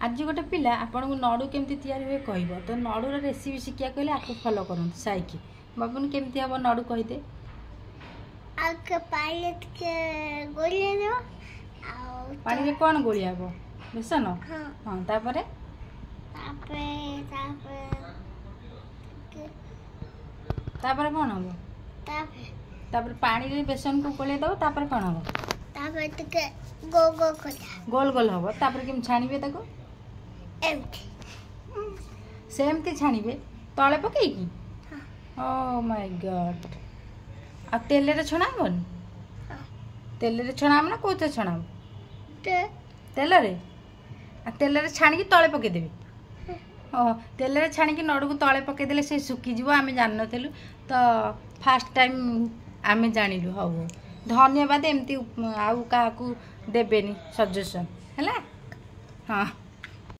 आज गोटे पिला आपन को नड़ू केमती तैयारी हुए कहब तो नड़ूर रेसिपी शिखिया कहले आपको फॉलो करूँ साइकी बाबून केमती हम नड़ू कहीदे पानी रे कौन गोलिया हम बेसन हाँ तापर तापर कौन हम तापर पानी रे बेसन को गोलिया दो तापर कौन हम गोल गोल हम तापर केम छाणीबे ताको सेमती छाणीबे तले पकईकी ओ माय गॉड आ तेल रे छणाबन तेल रे छणाब ना कोथे छणाब तेल रे आ तेल रे छाणी की तले पके देबे ओ तेल रे छाणी की नडू को तले पके देले से सुकी जीवो आमे जान नथेलु तो फर्स्ट टाइम आमे जानिलु हो धन्यवाद एमती आउ काकू देबेनी सजेशन हैला हाँ।